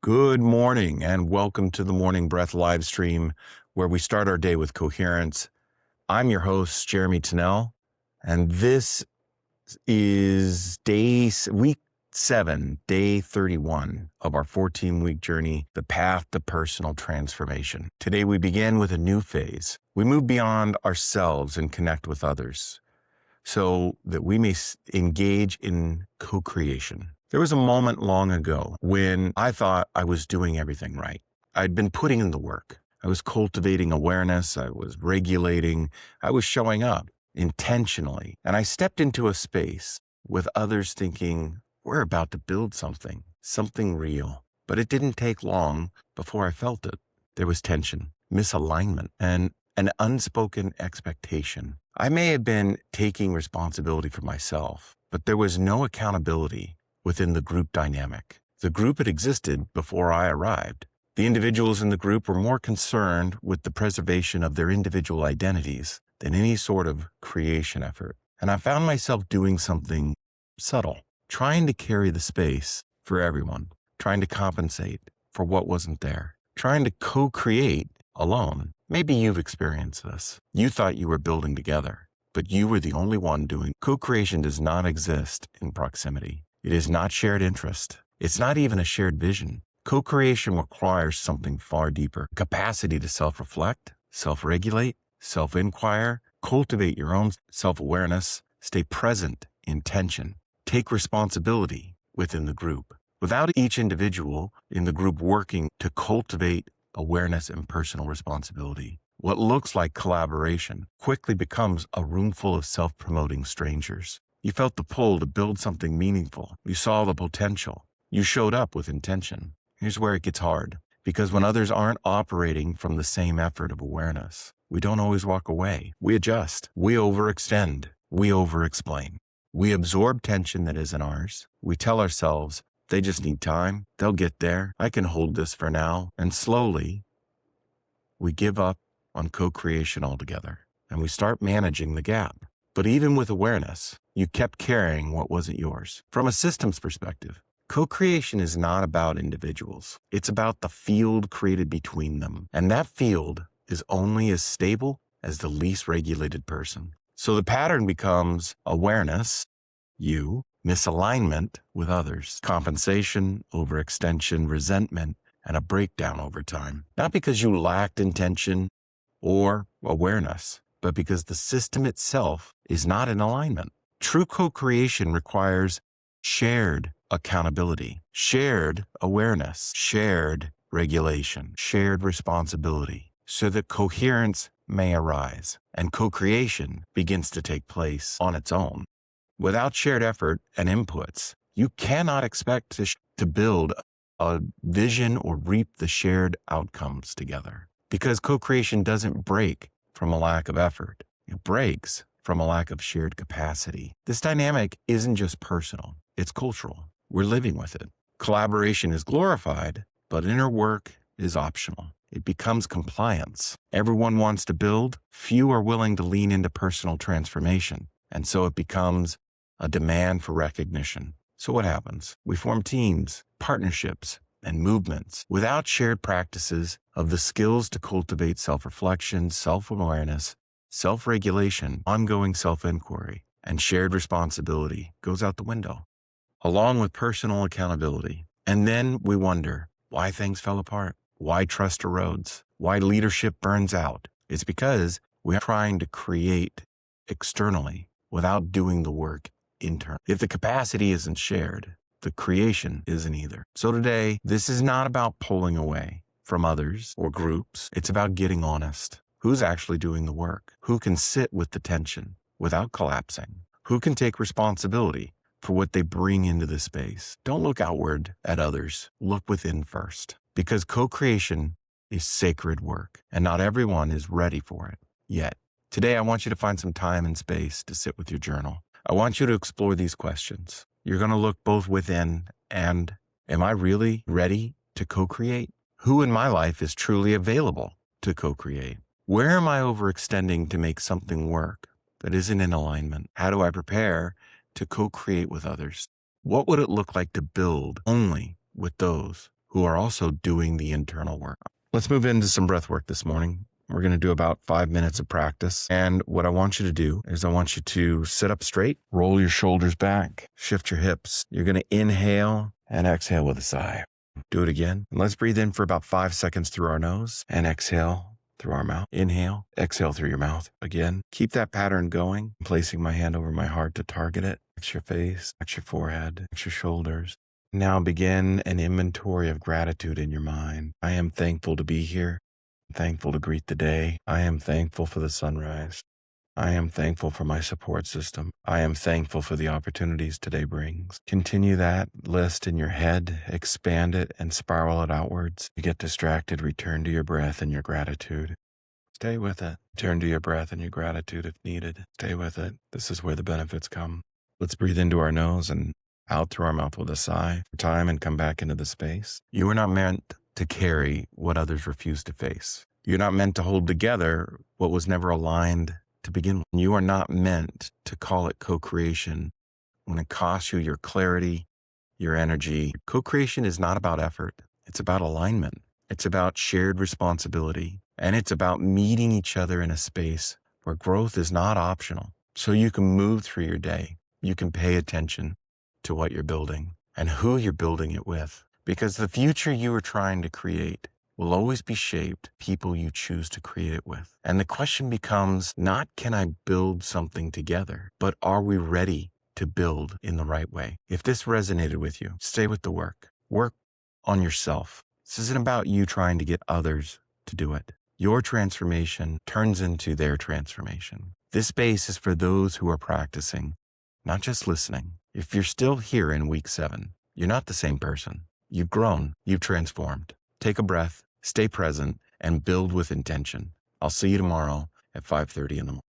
Good morning and welcome to the Morning Breath live stream where we start our day with coherence. I'm your host, Jeremy Tennell, and this is week 7, day 31 of our 14-week journey, The Path to Personal Transformation. Today we begin with a new phase. We move beyond ourselves and connect with others so that we may engage in co-creation. There was a moment long ago when I thought I was doing everything right. I'd been putting in the work. I was cultivating awareness. I was regulating. I was showing up intentionally. And I stepped into a space with others thinking, we're about to build something real. But it didn't take long before I felt it. There was tension, misalignment, and an unspoken expectation. I may have been taking responsibility for myself, but there was no accountability within the group dynamic. The group had existed before I arrived. The individuals in the group were more concerned with the preservation of their individual identities than any sort of creation effort. And I found myself doing something subtle, trying to carry the space for everyone, trying to compensate for what wasn't there, trying to co-create alone. Maybe you've experienced this. You thought you were building together, but you were the only one doing. Co-creation does not exist in proximity. It is not shared interest. It's not even a shared vision. Co-creation requires something far deeper. Capacity to self-reflect, self-regulate, self-inquire, cultivate your own self-awareness, stay present in tension, take responsibility within the group. Without each individual in the group working to cultivate awareness and personal responsibility, what looks like collaboration quickly becomes a room full of self-promoting strangers. You felt the pull to build something meaningful. You saw the potential. You showed up with intention. Here's where it gets hard, because when others aren't operating from the same effort of awareness, we don't always walk away. We adjust. We overextend. We over-explain. We absorb tension that isn't ours. We tell ourselves, they just need time. They'll get there. I can hold this for now. And slowly, we give up on co-creation altogether, and we start managing the gap. But even with awareness, you kept carrying what wasn't yours. From a systems perspective, co-creation is not about individuals. It's about the field created between them. And that field is only as stable as the least regulated person. So the pattern becomes awareness, you, misalignment with others, compensation, overextension, resentment, and a breakdown over time. Not because you lacked intention or awareness, but because the system itself is not in alignment. True co-creation requires shared accountability, shared awareness, shared regulation, shared responsibility, so that coherence may arise and co-creation begins to take place on its own. Without shared effort and inputs, you cannot expect to build a vision or reap the shared outcomes together. Because co-creation doesn't break from a lack of effort. It breaks from a lack of shared capacity. This dynamic isn't just personal, it's cultural. We're living with it. Collaboration is glorified, but inner work is optional. It becomes compliance. Everyone wants to build, few are willing to lean into personal transformation. And so it becomes a demand for recognition. So what happens? We form teams, partnerships, and movements without shared practices of the skills to cultivate self-reflection, self-awareness, self-regulation, ongoing self-inquiry, and shared responsibility goes out the window, along with personal accountability. And then we wonder why things fell apart, why trust erodes, why leadership burns out. It's because we're trying to create externally without doing the work internally. If the capacity isn't shared, the creation isn't either. So today, this is not about pulling away from others or groups. It's about getting honest. Who's actually doing the work? Who can sit with the tension without collapsing? Who can take responsibility for what they bring into the space? Don't look outward at others. Look within first. Because co-creation is sacred work, and not everyone is ready for it yet. Today, I want you to find some time and space to sit with your journal. I want you to explore these questions. You're going to look both within and, am I really ready to co-create? Who in my life is truly available to co-create? Where am I overextending to make something work that isn't in alignment? How do I prepare to co-create with others? What would it look like to build only with those who are also doing the internal work. Let's move into some breath work this morning. We're going to do about 5 minutes of practice. And what I want you to do is I want you to sit up straight, roll your shoulders back, shift your hips. You're going to inhale and exhale with a sigh. Do it again. And let's breathe in for about 5 seconds through our nose and exhale through our mouth. Inhale, exhale through your mouth. Again, keep that pattern going. I'm placing my hand over my heart to target it. Next your face, next your forehead, next your shoulders. Now begin an inventory of gratitude in your mind. I am thankful to be here. I'm thankful to greet the day. I am thankful for the sunrise. I am thankful for my support system. I am thankful for the opportunities today brings. Continue that list in your head, expand it, and spiral it outwards. You get distracted, return to your breath and your gratitude. Stay with it. Turn to your breath and your gratitude if needed. Stay with it. This is where the benefits come. Let's breathe into our nose and out through our mouth with a sigh for time and come back into the space. You are not meant to carry what others refuse to face. You're not meant to hold together what was never aligned to begin with. You are not meant to call it co-creation when it costs you your clarity, your energy. Co-creation is not about effort. It's about alignment. It's about shared responsibility. And it's about meeting each other in a space where growth is not optional. So you can move through your day. You can pay attention to what you're building and who you're building it with. Because the future you are trying to create will always be shaped people you choose to create it with. And the question becomes not can I build something together, but are we ready to build in the right way? If this resonated with you, stay with the work. Work on yourself. This isn't about you trying to get others to do it. Your transformation turns into their transformation. This space is for those who are practicing, not just listening. If you're still here in week 7, you're not the same person. You've grown. You've transformed. Take a breath, stay present, and build with intention. I'll see you tomorrow at 5:30 in the morning.